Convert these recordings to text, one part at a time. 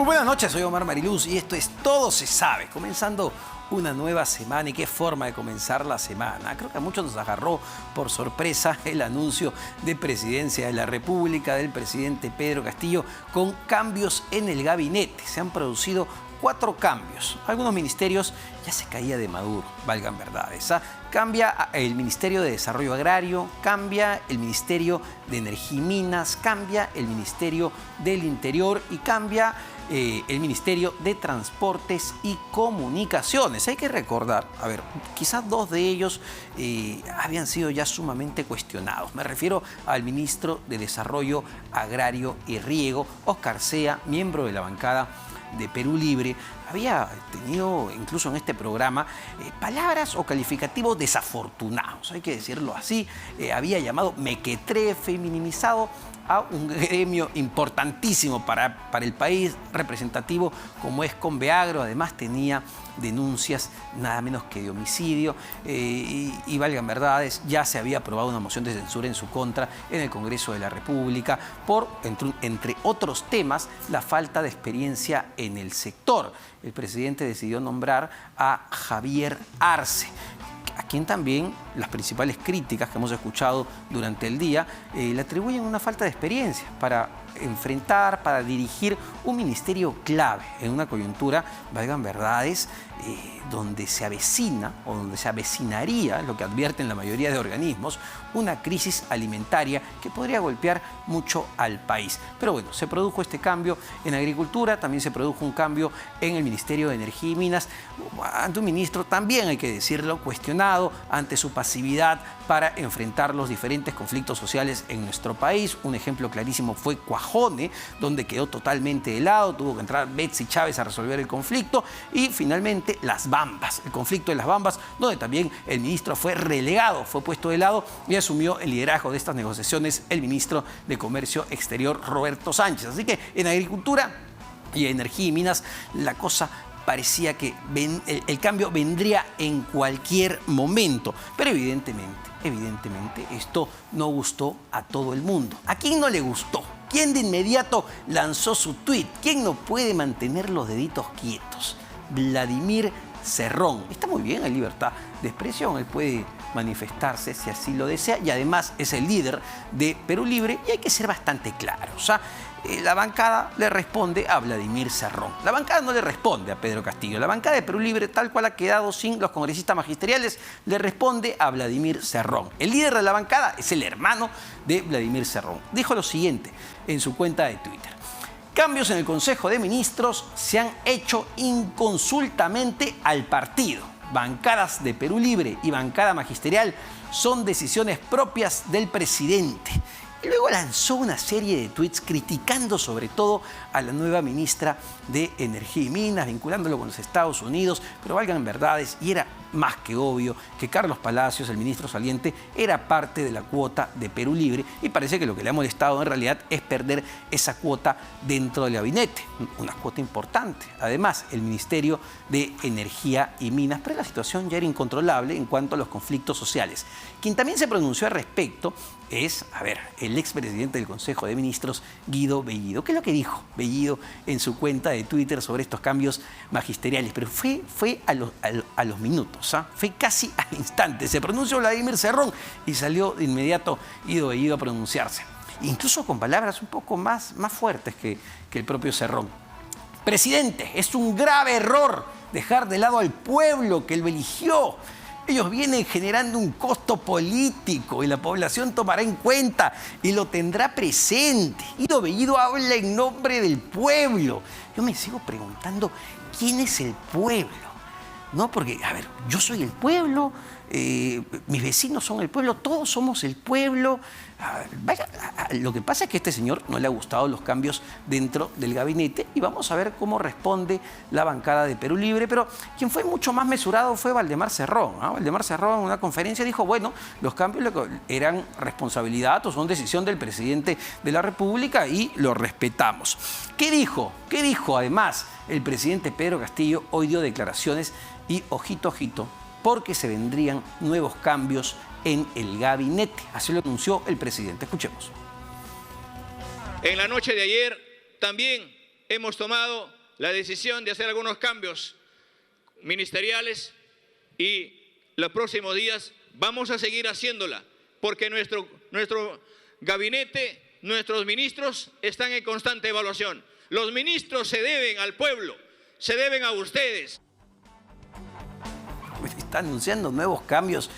Muy buenas noches, soy Omar Mariluz y esto es Todo se sabe, comenzando una nueva semana. ¿Y qué forma de comenzar la semana? Creo que a muchos nos agarró por sorpresa el anuncio de presidencia de la República del presidente Pedro Castillo con cambios en el gabinete. Se han producido 4 cambios. Algunos ministerios ya se caía de Maduro, valgan verdades. Cambia el Ministerio de Desarrollo Agrario, cambia el Ministerio de Energía y Minas, cambia el Ministerio del Interior y cambia el Ministerio de Transportes y Comunicaciones. Hay que recordar, quizás 2 de ellos habían sido ya sumamente cuestionados. Me refiero al ministro de Desarrollo Agrario y Riego, Óscar Sea, miembro de la bancada de Perú Libre. Había tenido, incluso en este programa, palabras o calificativos desafortunados, hay que decirlo así. Había llamado mequetrefe y minimizado a un gremio importantísimo para el país, representativo como es Conveagro. Además tenía denuncias nada menos que de homicidio y valgan verdades, ya se había aprobado una moción de censura en su contra en el Congreso de la República por, entre otros temas, la falta de experiencia en el sector. El presidente decidió nombrar a Javier Arce, a quien también las principales críticas que hemos escuchado durante el día le atribuyen una falta de experiencia para enfrentar, para dirigir un ministerio clave en una coyuntura, valgan verdades, donde se avecina o donde se avecinaría, lo que advierten la mayoría de organismos, una crisis alimentaria que podría golpear mucho al país. Pero bueno, se produjo este cambio en Agricultura, también se produjo un cambio en el Ministerio de Energía y Minas, ante un ministro también, hay que decirlo, cuestionado ante su pasividad para enfrentar los diferentes conflictos sociales en nuestro país. Un ejemplo clarísimo fue Cuajone, donde quedó totalmente helado, tuvo que entrar Betsy Chávez a resolver el conflicto, y finalmente Las Bambas, el conflicto de Las Bambas, donde también el ministro fue relegado, fue puesto de lado y asumió el liderazgo de estas negociaciones el ministro de Comercio Exterior, Roberto Sánchez. Así que en Agricultura y Energía y Minas la cosa parecía que el cambio vendría en cualquier momento, pero evidentemente esto no gustó a todo el mundo. ¿A quién no le gustó? ¿Quién de inmediato lanzó su tuit? ¿Quién no puede mantener los deditos quietos? Vladimir Cerrón. Está muy bien, hay libertad de expresión, él puede manifestarse si así lo desea y además es el líder de Perú Libre y hay que ser bastante claros. La bancada le responde a Vladimir Cerrón. La bancada no le responde a Pedro Castillo. La bancada de Perú Libre, tal cual ha quedado sin los congresistas magisteriales, le responde a Vladimir Cerrón. El líder de la bancada es el hermano de Vladimir Cerrón. Dijo lo siguiente en su cuenta de Twitter: cambios en el Consejo de Ministros se han hecho inconsultamente al partido. Bancadas de Perú Libre y bancada magisterial son decisiones propias del presidente. Y luego lanzó una serie de tweets criticando sobre todo a la nueva ministra de Energía y Minas, vinculándolo con los Estados Unidos, pero valgan verdades, y era más que obvio que Carlos Palacios, el ministro saliente, era parte de la cuota de Perú Libre y parece que lo que le ha molestado en realidad es perder esa cuota dentro del gabinete, una cuota importante. Además, el Ministerio de Energía y Minas, pero la situación ya era incontrolable en cuanto a los conflictos sociales. Quien también se pronunció al respecto es, el expresidente del Consejo de Ministros, Guido Bellido. ¿Qué es lo que dijo Bellido en su cuenta de Twitter sobre estos cambios magisteriales? Pero fue a los minutos, fue casi al instante. Se pronunció Vladimir Cerrón y salió de inmediato Guido Bellido a pronunciarse, incluso con palabras un poco más fuertes que el propio Cerrón. Presidente, es un grave error dejar de lado al pueblo que lo eligió. Ellos vienen generando un costo político y la población tomará en cuenta y lo tendrá presente. Guido Bellido habla en nombre del pueblo. Yo me sigo preguntando, ¿quién es el pueblo? No, porque, yo soy el pueblo, mis vecinos son el pueblo, todos somos el pueblo. Lo que pasa es que a este señor no le ha gustado los cambios dentro del gabinete y vamos a ver cómo responde la bancada de Perú Libre. Pero quien fue mucho más mesurado fue Valdemar Cerrón. Valdemar Cerrón en una conferencia dijo, bueno, los cambios eran responsabilidad o son decisión del presidente de la República y lo respetamos. ¿Qué dijo? ¿Qué dijo además el presidente Pedro Castillo? Hoy dio declaraciones y ojito, porque se vendrían nuevos cambios en el gabinete. Así lo anunció el presidente. Escuchemos. En la noche de ayer también hemos tomado la decisión de hacer algunos cambios ministeriales y los próximos días vamos a seguir haciéndola, porque nuestro gabinete, nuestros ministros están en constante evaluación. Los ministros se deben al pueblo, se deben a ustedes. Está anunciando nuevos cambios.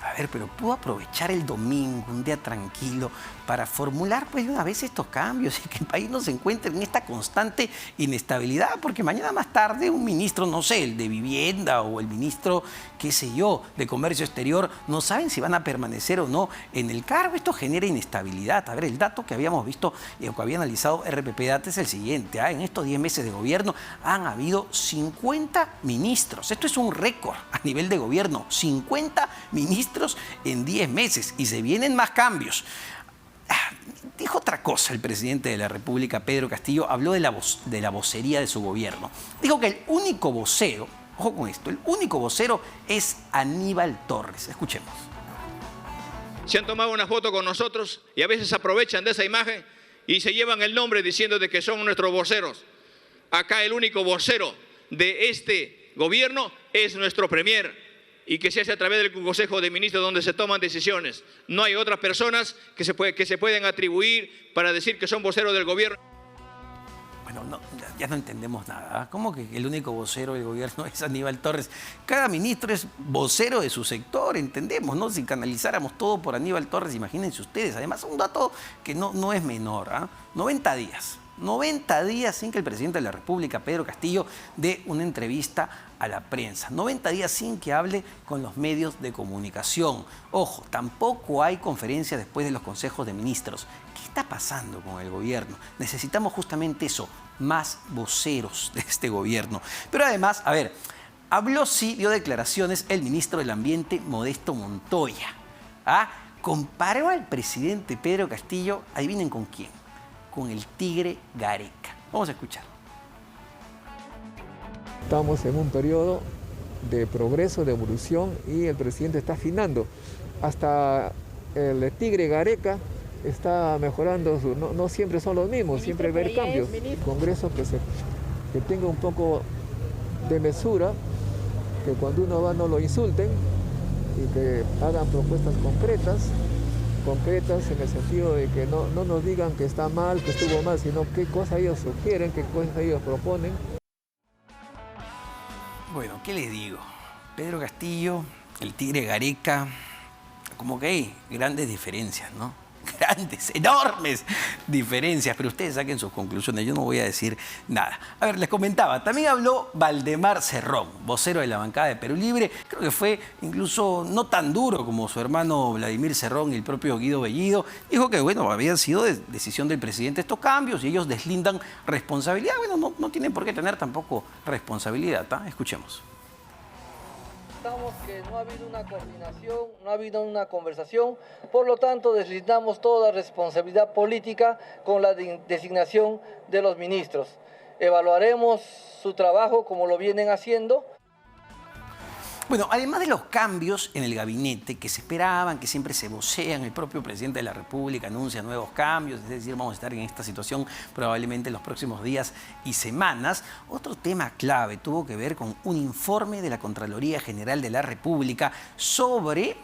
A ver, pero pudo aprovechar el domingo, un día tranquilo, para formular pues de una vez estos cambios y que el país no se encuentre en esta constante inestabilidad, porque mañana más tarde un ministro, no sé, el de Vivienda o el ministro, qué sé yo, de Comercio Exterior, no saben si van a permanecer o no en el cargo. Esto genera inestabilidad. A ver, el dato que habíamos visto y que había analizado RPP Data es el siguiente. En estos 10 meses de gobierno han habido 50 ministros. Esto es un récord a nivel de gobierno. 50 ministros en 10 meses y se vienen más cambios. Dijo otra cosa el presidente de la República, Pedro Castillo, habló de la vocería de su gobierno. Dijo que el único vocero, ojo con esto, el único vocero es Aníbal Torres. Escuchemos. Se han tomado una foto con nosotros y a veces aprovechan de esa imagen y se llevan el nombre diciendo de que son nuestros voceros. Acá el único vocero de este gobierno es nuestro premier, y que se hace a través del Consejo de Ministros donde se toman decisiones. No hay otras personas que se pueden atribuir para decir que son voceros del gobierno. Bueno, no, ya no entendemos nada. ¿Cómo que el único vocero del gobierno es Aníbal Torres? Cada ministro es vocero de su sector, entendemos, ¿no? Si canalizáramos todo por Aníbal Torres, imagínense ustedes. Además, un dato que no es menor, 90 días. 90 días sin que el presidente de la República, Pedro Castillo, dé una entrevista a la prensa. 90 días sin que hable con los medios de comunicación. Ojo, tampoco hay conferencia después de los consejos de ministros. ¿Qué está pasando con el gobierno? Necesitamos justamente eso, más voceros de este gobierno. Pero además, a ver, habló sí, dio declaraciones el ministro del Ambiente, Modesto Montoya. Comparó al presidente Pedro Castillo, adivinen con quién, con el tigre Gareca. Vamos a escuchar. Estamos en un periodo de progreso, de evolución y el presidente está afinando. Hasta el tigre Gareca está mejorando, no siempre son los mismos, siempre va a haber cambios. Congreso que tenga un poco de mesura, que cuando uno va no lo insulten y que hagan propuestas concretas en el sentido de que no nos digan que está mal, que estuvo mal, sino qué cosas ellos sugieren, qué cosas ellos proponen. Bueno, ¿qué les digo? Pedro Castillo, el tigre Gareca, como que hay grandes diferencias, ¿no? Grandes, enormes diferencias, pero ustedes saquen sus conclusiones, yo no voy a decir nada. A ver, les comentaba, también habló Valdemar Cerrón, vocero de la bancada de Perú Libre. Creo que fue incluso no tan duro como su hermano Vladimir Cerrón y el propio Guido Bellido. Dijo que, bueno, habían sido decisión del presidente estos cambios y ellos deslindan responsabilidad. Bueno, no tienen por qué tener tampoco responsabilidad, Escuchemos. Que no ha habido una coordinación, no ha habido una conversación, por lo tanto deslindamos toda responsabilidad política con la designación de los ministros. Evaluaremos su trabajo como lo vienen haciendo. Bueno, además de los cambios en el gabinete que se esperaban, que siempre se vocean, el propio presidente de la República anuncia nuevos cambios, es decir, vamos a estar en esta situación probablemente en los próximos días y semanas. Otro tema clave tuvo que ver con un informe de la Contraloría General de la República sobre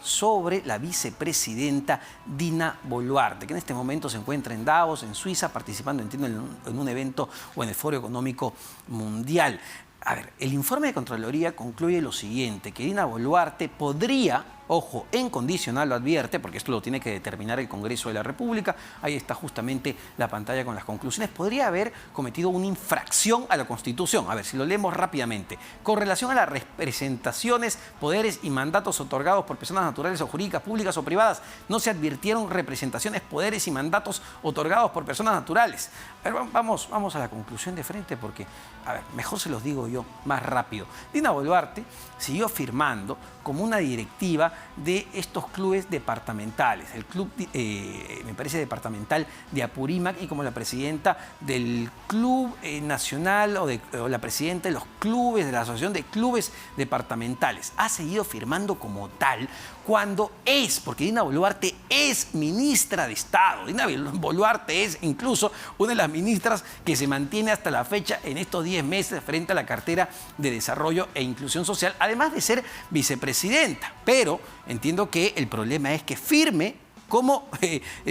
la vicepresidenta Dina Boluarte, que en este momento se encuentra en Davos, en Suiza, participando, entiendo, en un evento o en el Foro Económico Mundial. A ver, el informe de Contraloría concluye lo siguiente, que Dina Boluarte podría, ojo, en condicional lo advierte, porque esto lo tiene que determinar el Congreso de la República, ahí está justamente la pantalla con las conclusiones, podría haber cometido una infracción a la Constitución. A ver, si lo leemos rápidamente. Con relación a las representaciones, poderes y mandatos otorgados por personas naturales o jurídicas, públicas o privadas, no se advirtieron representaciones, poderes y mandatos otorgados por personas naturales. A ver, vamos a la conclusión de frente porque, a ver, mejor se los digo yo más rápido. Dina Boluarte siguió firmando como una directiva de estos clubes departamentales, el club, me parece, departamental de Apurímac, y como la presidenta del Club Nacional o la presidenta de los clubes, de la Asociación de Clubes Departamentales. Ha seguido firmando como tal cuando porque Dina Boluarte es ministra de Estado. Dina Boluarte es incluso una de las ministras que se mantiene hasta la fecha en estos 10 meses frente a la cartera de Desarrollo e Inclusión Social, además de ser vicepresidenta. Pero entiendo que el problema es que firme como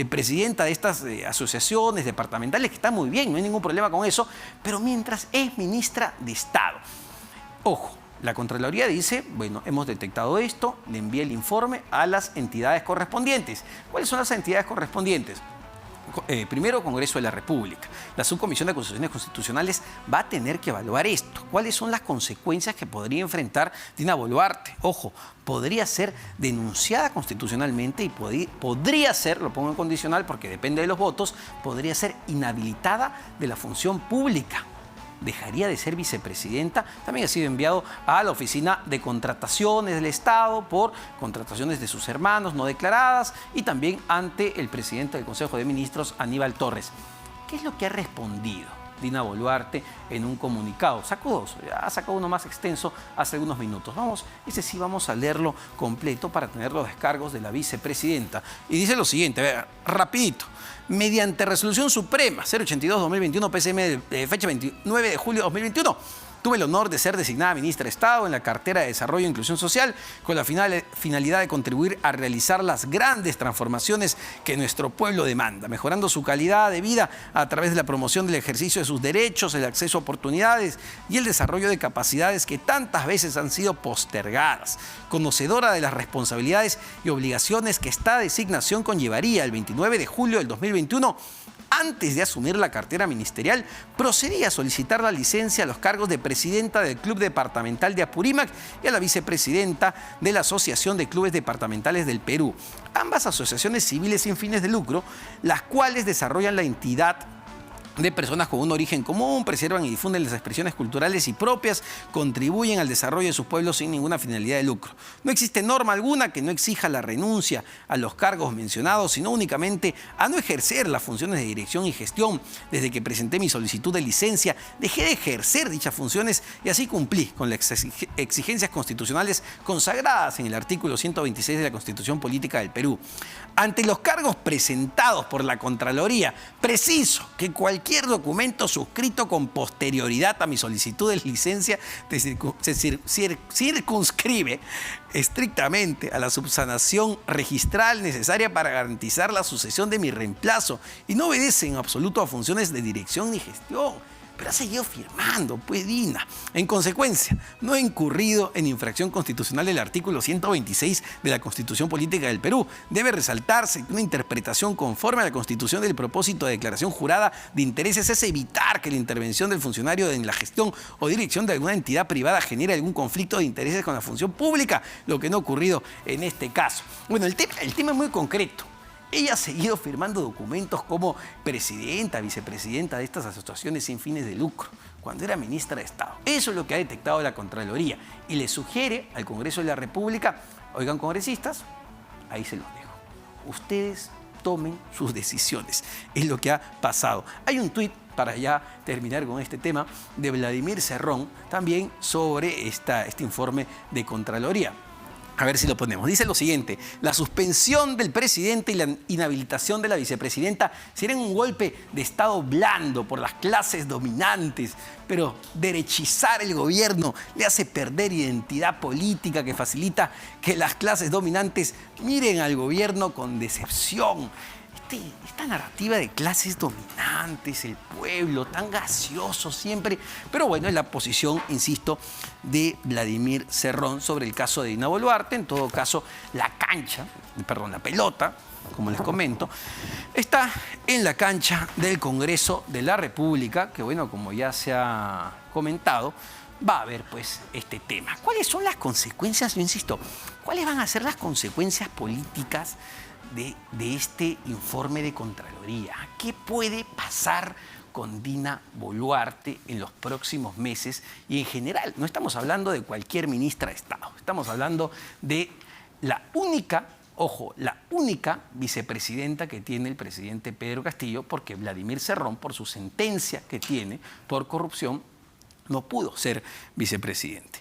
presidenta de estas asociaciones departamentales, que está muy bien, no hay ningún problema con eso, pero mientras es ministra de Estado. Ojo, la Contraloría dice, bueno, hemos detectado esto, le envía el informe a las entidades correspondientes. ¿Cuáles son las entidades correspondientes? Primero, Congreso de la República. La Subcomisión de Acusaciones Constitucionales va a tener que evaluar esto. ¿Cuáles son las consecuencias que podría enfrentar Dina Boluarte? Ojo, podría ser denunciada constitucionalmente y podría ser, lo pongo en condicional porque depende de los votos, podría ser inhabilitada de la función pública. Dejaría de ser vicepresidenta. También ha sido enviado a la Oficina de Contrataciones del Estado por contrataciones de sus hermanos no declaradas, y también ante el presidente del Consejo de Ministros, Aníbal Torres. ¿Qué es lo que ha respondido Dina Boluarte en un comunicado? Sacó dos, ha sacado uno más extenso hace algunos minutos. Ese sí vamos a leerlo completo para tener los descargos de la vicepresidenta. Y dice lo siguiente, a ver, rapidito. Mediante resolución suprema 082-2021 PCM de fecha 29 de julio de 2021, tuve el honor de ser designada ministra de Estado en la cartera de Desarrollo e Inclusión Social con la finalidad de contribuir a realizar las grandes transformaciones que nuestro pueblo demanda, mejorando su calidad de vida a través de la promoción del ejercicio de sus derechos, el acceso a oportunidades y el desarrollo de capacidades que tantas veces han sido postergadas. Conocedora de las responsabilidades y obligaciones que esta designación conllevaría, el 29 de julio del 2021, antes de asumir la cartera ministerial, procedí a solicitar la licencia a los cargos de presidenta del Club Departamental de Apurímac y a la vicepresidenta de la Asociación de Clubes Departamentales del Perú. Ambas asociaciones civiles sin fines de lucro, las cuales desarrollan la entidad de personas con un origen común, preservan y difunden las expresiones culturales y propias, contribuyen al desarrollo de sus pueblos sin ninguna finalidad de lucro. No existe norma alguna que no exija la renuncia a los cargos mencionados, sino únicamente a no ejercer las funciones de dirección y gestión. Desde que presenté mi solicitud de licencia, dejé de ejercer dichas funciones y así cumplí con las exigencias constitucionales consagradas en el artículo 126 de la Constitución Política del Perú. Ante los cargos presentados por la Contraloría, preciso que cualquier documento suscrito con posterioridad a mi solicitud de licencia se circunscribe estrictamente a la subsanación registral necesaria para garantizar la sucesión de mi reemplazo y no obedece en absoluto a funciones de dirección ni gestión. Pero ha seguido firmando, pues, Dina. En consecuencia, no he incurrido en infracción constitucional del artículo 126 de la Constitución Política del Perú. Debe resaltarse que una interpretación conforme a la Constitución del propósito de declaración jurada de intereses es evitar que la intervención del funcionario en la gestión o dirección de alguna entidad privada genere algún conflicto de intereses con la función pública, lo que no ha ocurrido en este caso. Bueno, el tema es muy concreto. Ella ha seguido firmando documentos como presidenta, vicepresidenta de estas asociaciones sin fines de lucro, cuando era ministra de Estado. Eso es lo que ha detectado la Contraloría y le sugiere al Congreso de la República, oigan, congresistas, ahí se los dejo. Ustedes tomen sus decisiones. Es lo que ha pasado. Hay un tuit, para ya terminar con este tema, de Vladimir Cerrón, también sobre este informe de Contraloría. A ver si lo ponemos. Dice lo siguiente: la suspensión del presidente y la inhabilitación de la vicepresidenta serían un golpe de Estado blando por las clases dominantes, pero derechizar el gobierno le hace perder identidad política que facilita que las clases dominantes miren al gobierno con decepción. Esta narrativa de clases dominantes, el pueblo tan gaseoso siempre, pero bueno, es la posición, insisto, de Vladimir Cerrón sobre el caso de Dina Boluarte. En todo caso, la pelota, como les comento, está en la cancha del Congreso de la República, que bueno, como ya se ha comentado, va a haber pues este tema. ¿Cuáles son las consecuencias? Yo insisto, ¿cuáles van a ser las consecuencias políticas de este informe de Contraloría? ¿Qué puede pasar con Dina Boluarte en los próximos meses? Y en general, no estamos hablando de cualquier ministra de Estado, estamos hablando de la única, ojo, la única vicepresidenta que tiene el presidente Pedro Castillo, porque Vladimir Cerrón, por su sentencia que tiene por corrupción, no pudo ser vicepresidente.